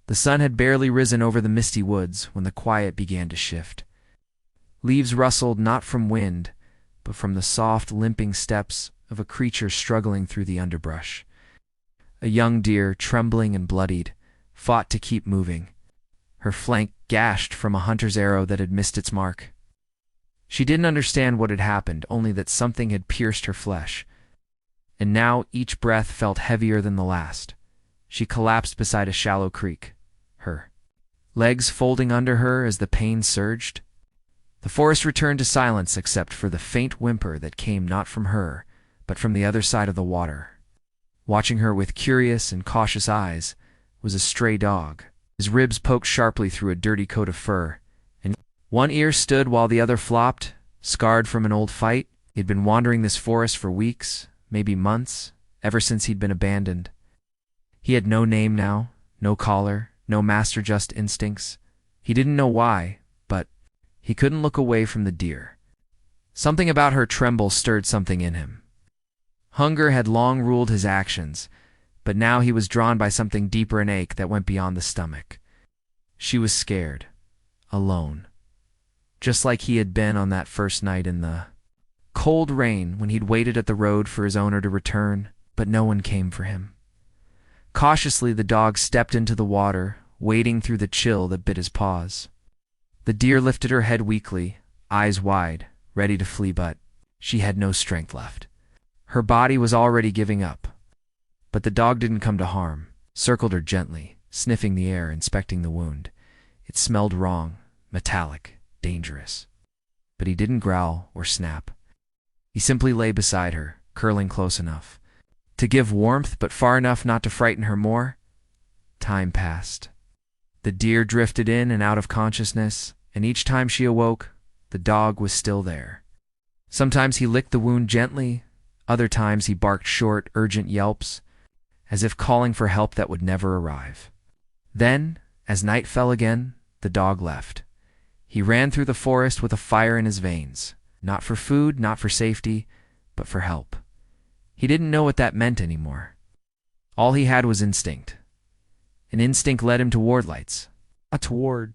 The sun had barely risen over the misty woods when the quiet began to shift. Leaves rustled not from wind, but from the soft, limping steps of a creature struggling through the underbrush. A young deer, trembling and bloodied, fought to keep moving, her flank gashed from a hunter's arrow that had missed its mark. She didn't understand what had happened, only that something had pierced her flesh, and now each breath felt heavier than the last. She collapsed beside a shallow creek, her legs folding under her as the pain surged. The forest returned to silence except for the faint whimper that came not from her, but from the other side of the water. Watching her with curious and cautious eyes was a stray dog. His ribs poked sharply through a dirty coat of fur, and one ear stood while the other flopped, scarred from an old fight. He'd been wandering this forest for weeks, maybe months, ever since he'd been abandoned. He had no name now, no collar, no master, just instincts. He didn't know why, but he couldn't look away from the deer. Something about her tremble stirred something in him. Hunger had long ruled his actions, but now he was drawn by something deeper, an ache that went beyond the stomach. She was scared, alone, just like he had been on that first night in the cold rain when he'd waited at the road for his owner to return, but no one came for him. Cautiously, the dog stepped into the water, wading through the chill that bit his paws. The deer lifted her head weakly, eyes wide, ready to flee, but she had no strength left. Her body was already giving up. But the dog didn't come to harm, circled her gently, sniffing the air, inspecting the wound. It smelled wrong, metallic, dangerous. But he didn't growl or snap. He simply lay beside her, curling close enough to give warmth, but far enough not to frighten her more. Time passed. The deer drifted in and out of consciousness, and each time she awoke, the dog was still there. Sometimes he licked the wound gently, other times he barked short, urgent yelps, as if calling for help that would never arrive. Then, as night fell again, the dog left. He ran through the forest with a fire in his veins, not for food, not for safety, but for help. He didn't know what that meant anymore. All he had was instinct. An instinct led him toward lights, not toward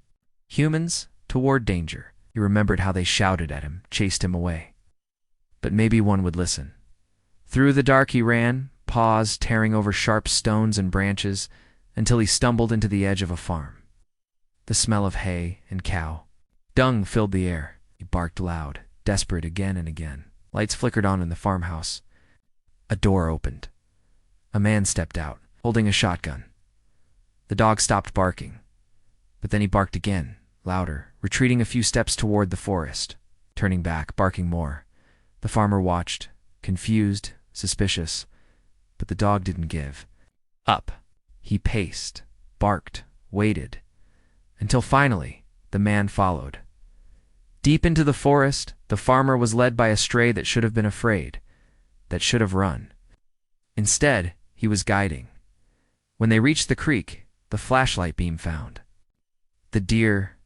humans, toward danger. He remembered how they shouted at him, chased him away. But maybe one would listen. Through the dark he ran, Paws tearing over sharp stones and branches, until he stumbled into the edge of a farm. The smell of hay and cow dung filled the air. He barked loud, desperate again and again. Lights flickered on in the farmhouse. A door opened. A man stepped out, holding a shotgun. The dog stopped barking, but then he barked again, louder, retreating a few steps toward the forest, turning back, barking more. The farmer watched, confused, suspicious, but the dog didn't give up. He paced, barked, waited, until finally the man followed. Deep into the forest, the farmer was led by a stray that should have been afraid, that should have run. Instead, he was guiding. When they reached the creek, the flashlight beam found the deer.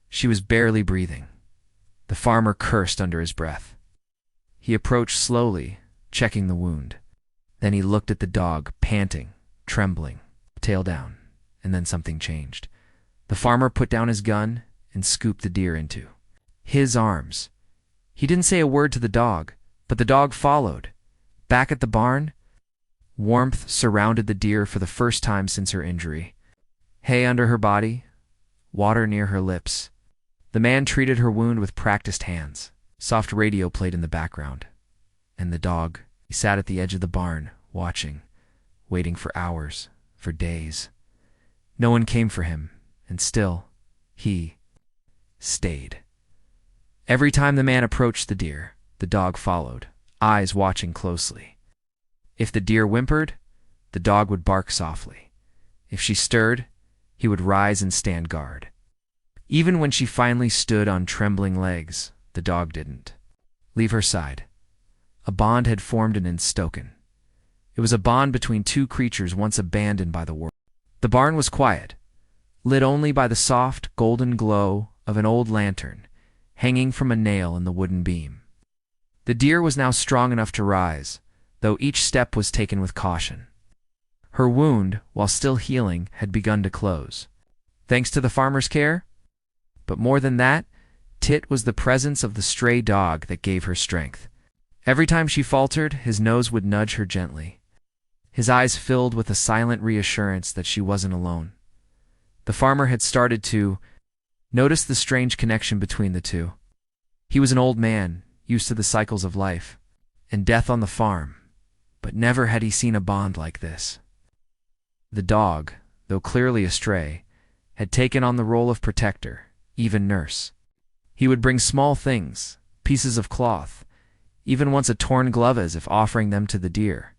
She was barely breathing. The farmer cursed under his breath. He approached slowly, checking the wound. Then he looked at the dog, panting, trembling, tail down, and then something changed. The farmer put down his gun and scooped the deer into his arms. He didn't say a word to the dog, but the dog followed. Back at the barn, warmth surrounded the deer for the first time since her injury. Hay under her body, water near her lips. The man treated her wound with practiced hands. Soft radio played in the background. And the dog, he sat at the edge of the barn, watching, waiting for hours, for days. No one came for him, and still, he stayed. Every time the man approached the deer, the dog followed, eyes watching closely. If the deer whimpered, the dog would bark softly. If she stirred, he would rise and stand guard. Even when she finally stood on trembling legs, the dog didn't leave her side. A bond had formed in Stoken. It was a bond between two creatures once abandoned by the world. The barn was quiet, lit only by the soft, golden glow of an old lantern hanging from a nail in the wooden beam. The deer was now strong enough to rise, though each step was taken with caution. Her wound, while still healing, had begun to close. thanks to the farmer's care. But more than that, Tit was the presence of the stray dog that gave her strength. Every time she faltered, his nose would nudge her gently. His eyes filled with a silent reassurance that she wasn't alone. The farmer had started to notice the strange connection between the two. He was an old man, used to the cycles of life and death on the farm, but never had he seen a bond like this. The dog, though clearly a stray, had taken on the role of protector, even nurse. He would bring small things, pieces of cloth, even once a torn glove as if offering them to the deer.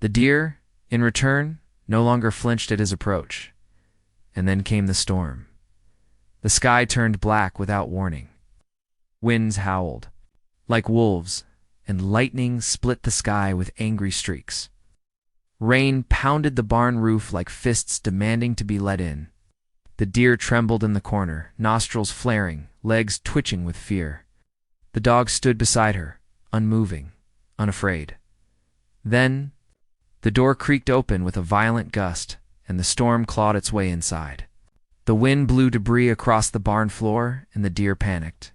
The deer, in return, no longer flinched at his approach. And then came the storm. The sky turned black without warning. Winds howled like wolves, and lightning split the sky with angry streaks. Rain pounded the barn roof like fists demanding to be let in. The deer trembled in the corner, nostrils flaring, legs twitching with fear. The dog stood beside her, unmoving, unafraid. Then, the door creaked open with a violent gust, and the storm clawed its way inside. The wind blew debris across the barn floor, and the deer panicked.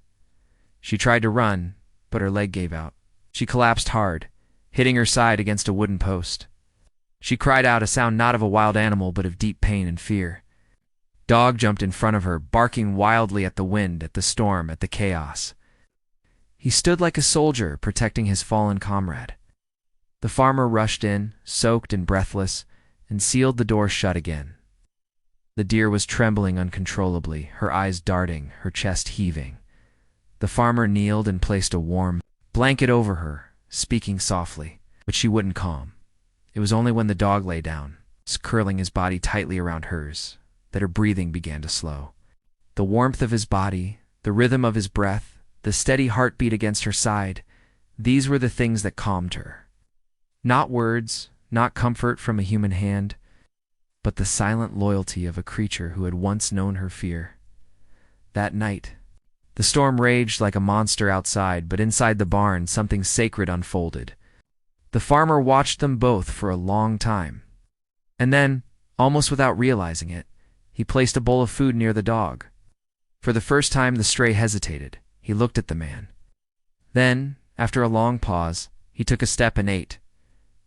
She tried to run, but her leg gave out. She collapsed hard, hitting her side against a wooden post. She cried out, a sound not of a wild animal, but of deep pain and fear. Dog jumped in front of her, barking wildly at the wind, at the storm, at the chaos. He stood like a soldier, protecting his fallen comrade. The farmer rushed in, soaked and breathless, and sealed the door shut again. The deer was trembling uncontrollably, her eyes darting, her chest heaving. The farmer kneeled and placed a warm blanket over her, speaking softly, but she wouldn't calm. It was only when the dog lay down, curling his body tightly around hers, that her breathing began to slow. The warmth of his body, the rhythm of his breath, the steady heartbeat against her side, these were the things that calmed her. Not words, not comfort from a human hand, but the silent loyalty of a creature who had once known her fear. That night, the storm raged like a monster outside, but inside the barn something sacred unfolded. The farmer watched them both for a long time. And then, almost without realizing it, he placed a bowl of food near the dog. For the first time the stray hesitated. He looked at the man. Then, after a long pause, he took a step and ate.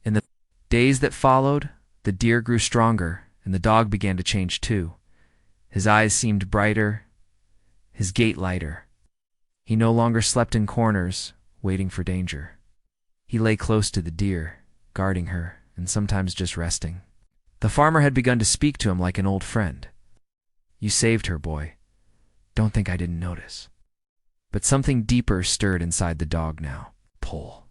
In the days that followed, the deer grew stronger, and the dog began to change too. His eyes seemed brighter, his gait lighter. He no longer slept in corners, waiting for danger. He lay close to the deer, guarding her, and sometimes just resting. The farmer had begun to speak to him like an old friend. "You saved her, boy. Don't think I didn't notice." But something deeper stirred inside the dog now. Pull.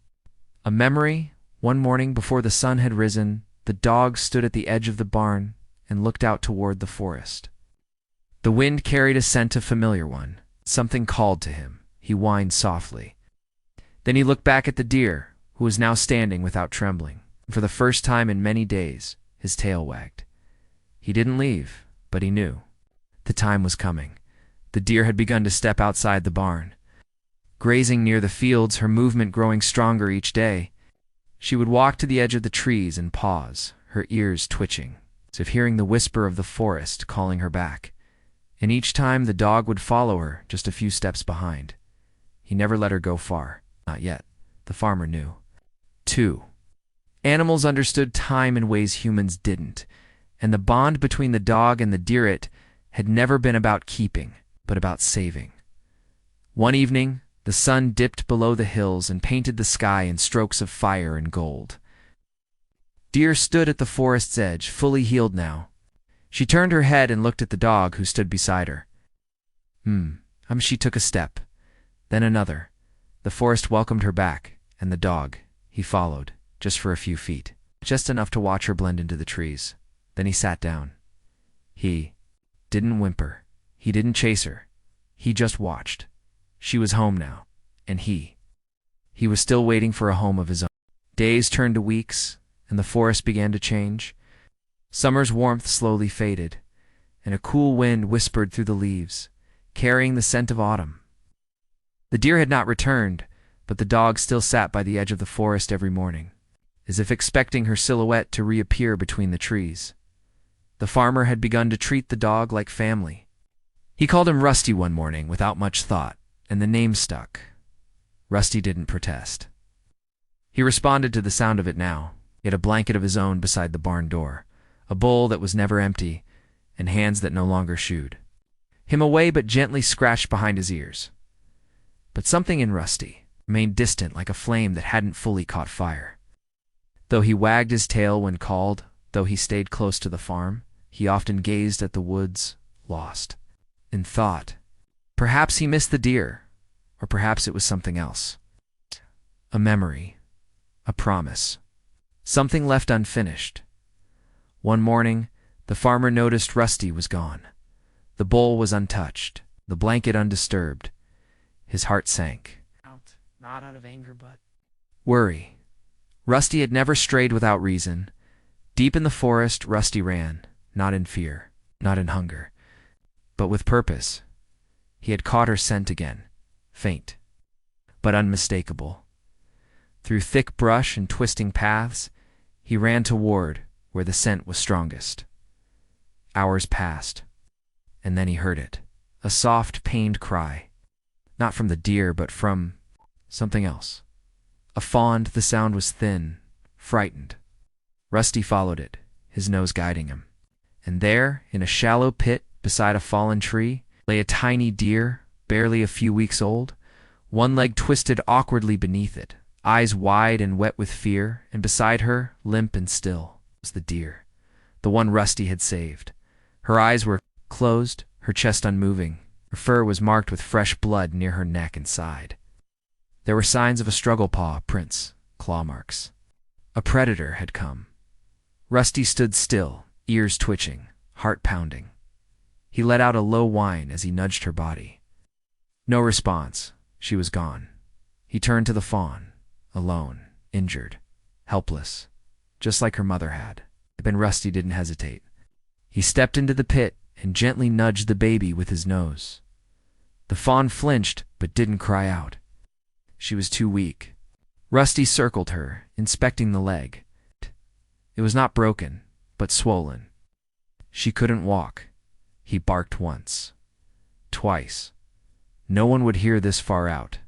A memory. One morning before the sun had risen, the dog stood at the edge of the barn and looked out toward the forest. The wind carried a scent of familiar one. Something called to him. He whined softly. Then he looked back at the deer, who was now standing without trembling. For the first time in many days, his tail wagged. He didn't leave, but he knew. The time was coming. The deer had begun to step outside the barn. Grazing near the fields, her movement growing stronger each day, she would walk to the edge of the trees and pause, her ears twitching, as if hearing the whisper of the forest calling her back. And each time the dog would follow her just a few steps behind. He never let her go far. Not yet. The farmer knew. 2. Animals understood time in ways humans didn't, and the bond between the dog and the deer had never been about keeping, but about saving. One evening, the sun dipped below the hills and painted the sky in strokes of fire and gold. Deer stood at the forest's edge, fully healed now. She turned her head and looked at the dog who stood beside her. She took a step, then another. The forest welcomed her back, and the dog, he followed, just for a few feet, just enough to watch her blend into the trees. Then he sat down. He didn't whimper. He didn't chase her. He just watched. She was home now, and he was still waiting for a home of his own. Days turned to weeks, and the forest began to change. Summer's warmth slowly faded, and a cool wind whispered through the leaves, carrying the scent of autumn. The deer had not returned, but the dog still sat by the edge of the forest every morning, as if expecting her silhouette to reappear between the trees. The farmer had begun to treat the dog like family. He called him Rusty one morning without much thought, and the name stuck. Rusty didn't protest. He responded to the sound of it now. He had a blanket of his own beside the barn door, a bowl that was never empty, and hands that no longer shooed him away but gently scratched behind his ears. But something in Rusty remained distant like a flame that hadn't fully caught fire. Though he wagged his tail when called, though he stayed close to the farm, he often gazed at the woods, lost in thought. Perhaps he missed the deer, or perhaps it was something else. A memory, a promise, something left unfinished. One morning, the farmer noticed Rusty was gone. The bowl was untouched, the blanket undisturbed. His heart sank. Not out of anger, but worry. Rusty had never strayed without reason. Deep in the forest, Rusty ran, not in fear, not in hunger, but with purpose. He had caught her scent again, faint, but unmistakable. Through thick brush and twisting paths, he ran toward where the scent was strongest. Hours passed, and then he heard it, a soft, pained cry, not from the deer, but from something else. A fawn. The sound was thin, frightened. Rusty followed it, his nose guiding him. And there, in a shallow pit beside a fallen tree, lay a tiny deer, barely a few weeks old, one leg twisted awkwardly beneath it, eyes wide and wet with fear, and beside her, limp and still, was the deer, the one Rusty had saved. Her eyes were closed, her chest unmoving. Her fur was marked with fresh blood near her neck and side. There were signs of a struggle paw prints, claw marks. A predator had come. Rusty stood still, ears twitching, heart pounding. He let out a low whine as he nudged her body. No response. She was gone. He turned to the fawn, alone, injured, helpless, just like her mother had. But Rusty didn't hesitate. He stepped into the pit and gently nudged the baby with his nose. The fawn flinched but didn't cry out. She was too weak. Rusty circled her, inspecting the leg. It was not broken, but swollen. She couldn't walk. He barked once, twice. No one would hear this far out.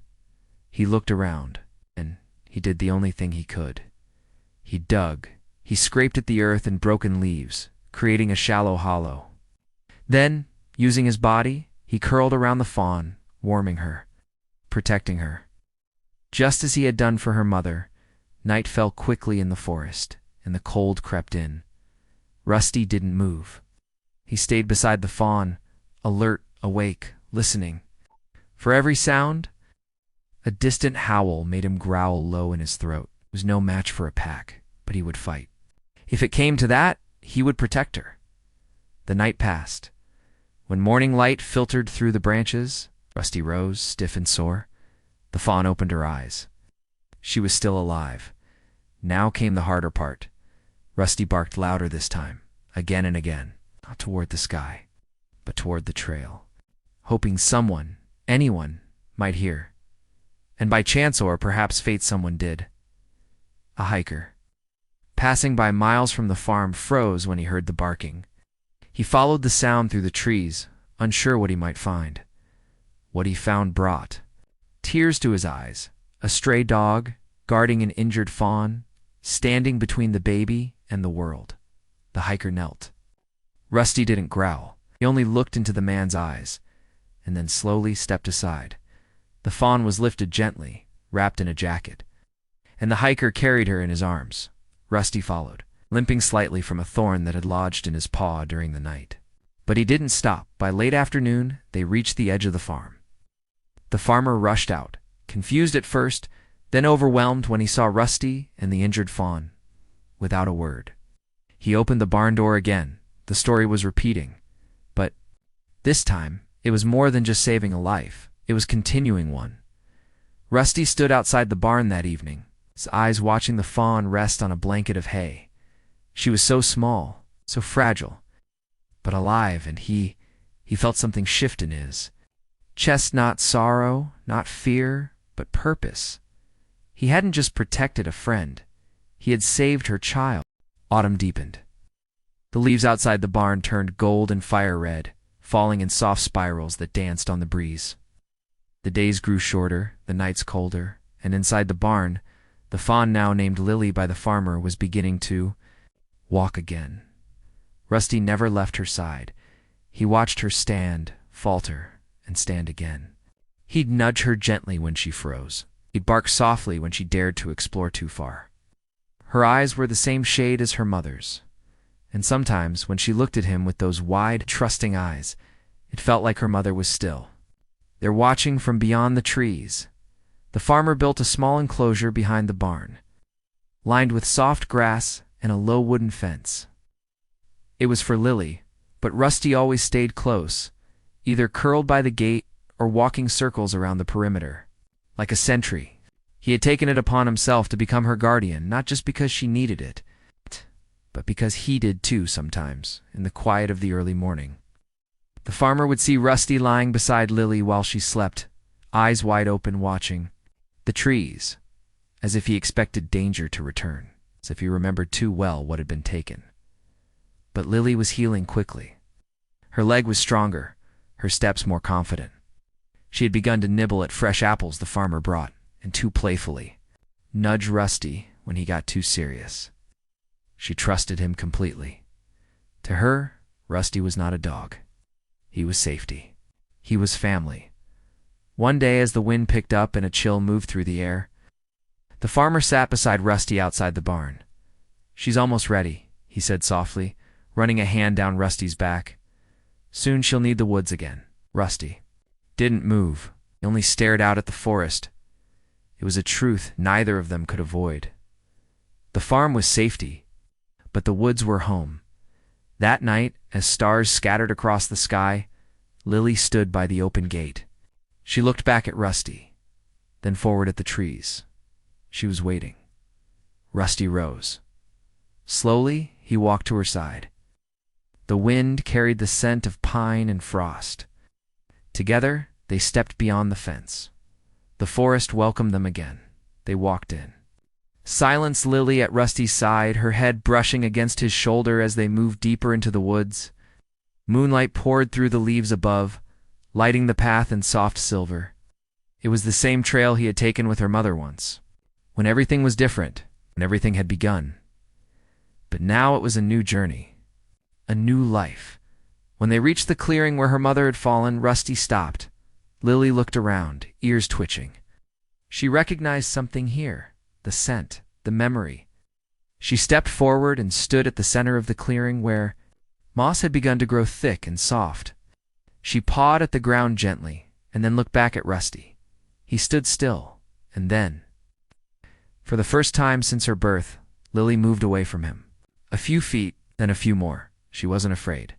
He looked around, and he did the only thing he could. He dug. He scraped at the earth and broken leaves, creating a shallow hollow. Then, using his body, he curled around the fawn, warming her, protecting her. Just as he had done for her mother, night fell quickly in the forest, and the cold crept in. Rusty didn't move. He stayed beside the fawn, alert, awake, listening. For every sound, a distant howl made him growl low in his throat. It was no match for a pack, but he would fight. If it came to that, he would protect her. The night passed. When morning light filtered through the branches, Rusty rose, stiff and sore. The fawn opened her eyes. She was still alive. Now came the harder part. Rusty barked louder this time, again and again, not toward the sky, but toward the trail, hoping someone, anyone, might hear. And by chance or perhaps fate someone did. A hiker, passing by miles from the farm, froze when he heard the barking. He followed the sound through the trees, unsure what he might find. What he found brought tears to his eyes. A stray dog, guarding an injured fawn, standing between the baby and the world. The hiker knelt. Rusty didn't growl. He only looked into the man's eyes, and then slowly stepped aside. The fawn was lifted gently, wrapped in a jacket, and the hiker carried her in his arms. Rusty followed, limping slightly from a thorn that had lodged in his paw during the night. But he didn't stop. By late afternoon, they reached the edge of the farm. The farmer rushed out, confused at first, then overwhelmed when he saw Rusty and the injured fawn. Without a word, he opened the barn door again. The story was repeating. But this time, it was more than just saving a life. It was continuing one. Rusty stood outside the barn that evening, his eyes watching the fawn rest on a blanket of hay. She was so small, so fragile, but alive, and he felt something shift in his chest. Not sorrow, not fear, but purpose. He hadn't just protected a friend. He had saved her child. Autumn deepened. The leaves outside the barn turned gold and fire red, falling in soft spirals that danced on the breeze. The days grew shorter, the nights colder, and inside the barn, the fawn, now named Lily by the farmer, was beginning to walk again. Rusty never left her side. He watched her stand, falter, and stand again. He'd nudge her gently when she froze. He'd bark softly when she dared to explore too far. Her eyes were the same shade as her mother's, and sometimes when she looked at him with those wide, trusting eyes, it felt like her mother was still. They're watching from beyond the trees. The farmer built a small enclosure behind the barn, lined with soft grass and a low wooden fence. It was for Lily, but Rusty always stayed close, either curled by the gate or walking circles around the perimeter. Like a sentry, he had taken it upon himself to become her guardian, not just because she needed it, but because he did too sometimes, in the quiet of the early morning. The farmer would see Rusty lying beside Lily while she slept, eyes wide open watching the trees, as if he expected danger to return, as if he remembered too well what had been taken. But Lily was healing quickly. Her leg was stronger, her steps more confident. She had begun to nibble at fresh apples the farmer brought, and too playfully nudge Rusty when he got too serious. She trusted him completely. To her, Rusty was not a dog. He was safety. He was family. One day, as the wind picked up and a chill moved through the air, the farmer sat beside Rusty outside the barn. "She's almost ready," he said softly, running a hand down Rusty's back. "Soon she'll need the woods again." Rusty didn't move. He only stared out at the forest. It was a truth neither of them could avoid. The farm was safety, but the woods were home. That night, as stars scattered across the sky, Lily stood by the open gate. She looked back at Rusty, then forward at the trees. She was waiting. Rusty rose. Slowly, he walked to her side. The wind carried the scent of pine and frost. Together, they stepped beyond the fence. The forest welcomed them again. They walked in. Silence Lily at Rusty's side, her head brushing against his shoulder as they moved deeper into the woods. Moonlight poured through the leaves above, lighting the path in soft silver. It was the same trail he had taken with her mother once, when everything was different, when everything had begun. But now it was a new journey, a new life. When they reached the clearing where her mother had fallen, Rusty stopped. Lily looked around, ears twitching. She recognized something here, the scent, the memory. She stepped forward and stood at the center of the clearing where moss had begun to grow thick and soft. She pawed at the ground gently and then looked back at Rusty. He stood still, and then, for the first time since her birth, Lily moved away from him. A few feet, then a few more. She wasn't afraid.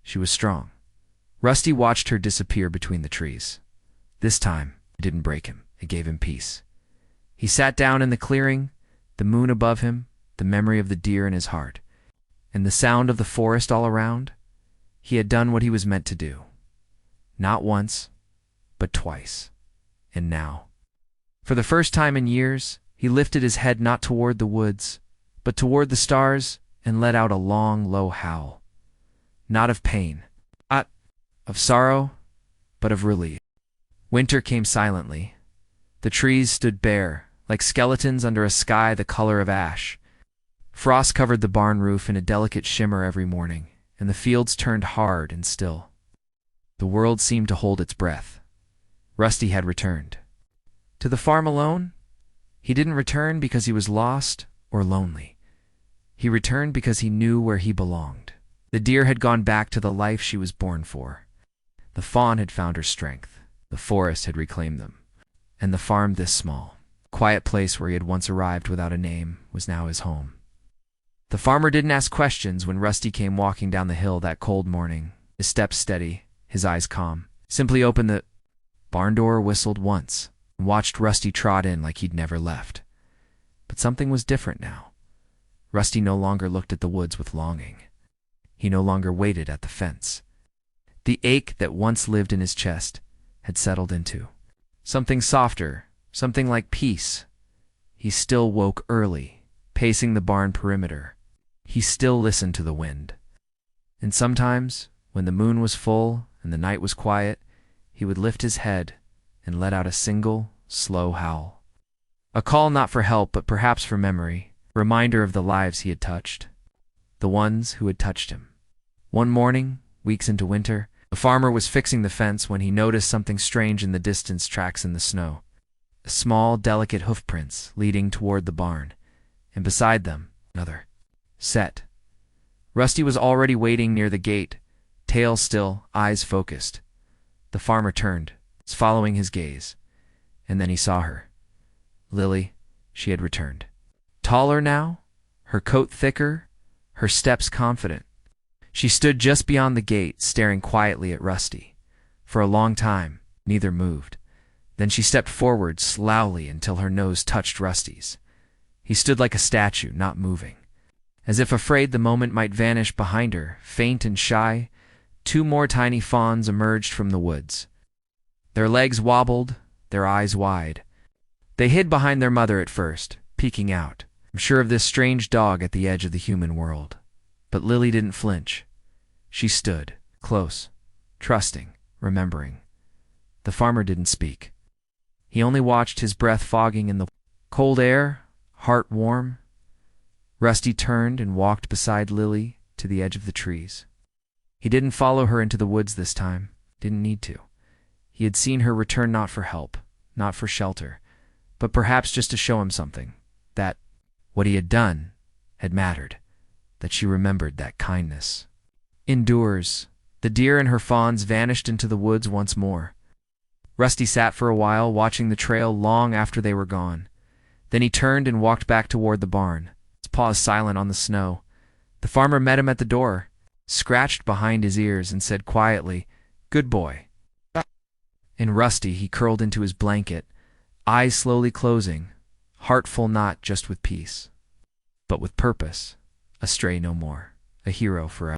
She was strong. Rusty watched her disappear between the trees. This time, it didn't break him. It gave him peace. He sat down in the clearing, the moon above him, the memory of the deer in his heart, and the sound of the forest all around. He had done what he was meant to do. Not once, but twice. And now, for the first time in years, he lifted his head not toward the woods, but toward the stars and let out a long, low howl. Not of pain, not of sorrow, but of relief. Winter came silently. The trees stood bare, like skeletons under a sky the color of ash. Frost covered the barn roof in a delicate shimmer every morning, and the fields turned hard and still. The world seemed to hold its breath. Rusty had returned. To the farm alone? He didn't return because he was lost or lonely. He returned because he knew where he belonged. The deer had gone back to the life she was born for. The fawn had found her strength. The forest had reclaimed them. And the farm, this small, quiet place where he had once arrived without a name, was now his home. The farmer didn't ask questions when Rusty came walking down the hill that cold morning, his steps steady, his eyes calm. Simply opened the barn door, whistled once, and watched Rusty trot in like he'd never left. But something was different now. Rusty no longer looked at the woods with longing. He no longer waited at the fence. The ache that once lived in his chest had settled into something softer, something like peace. He still woke early, pacing the barn perimeter, He still listened to the wind. And sometimes, when the moon was full and the night was quiet, he would lift his head and let out a single, slow howl. A call not for help, but perhaps for memory, a reminder of the lives he had touched, the ones who had touched him. One morning, weeks into winter, the farmer was fixing the fence when he noticed something strange in the distance, tracks in the snow. Small, delicate hoofprints leading toward the barn, and beside them, another. Set. Rusty was already waiting near the gate, tail still, eyes focused. The farmer turned, following his gaze, and then he saw her. Lily, she had returned. Taller now, her coat thicker, her steps confident. She stood just beyond the gate, staring quietly at Rusty. For a long time, neither moved. Then she stepped forward slowly until her nose touched Rusty's. He stood like a statue, not moving. As if afraid the moment might vanish behind her, faint and shy, two more tiny fawns emerged from the woods. Their legs wobbled, their eyes wide. They hid behind their mother at first, peeking out, sure of this strange dog at the edge of the human world. But Lily didn't flinch. She stood, close, trusting, remembering. The farmer didn't speak. He only watched, his breath fogging in the cold air, heart warm. Rusty turned and walked beside Lily to the edge of the trees. He didn't follow her into the woods this time, didn't need to. He had seen her return not for help, not for shelter, but perhaps just to show him something, that what he had done had mattered, that she remembered that kindness. Indoors, the deer and her fawns vanished into the woods once more. Rusty sat for a while, watching the trail long after they were gone. Then he turned and walked back toward the barn, his paws silent on the snow. The farmer met him at the door, scratched behind his ears, and said quietly, "Good boy." In Rusty, he curled into his blanket, eyes slowly closing, heart full not just with peace, but with purpose, a stray no more, a hero forever.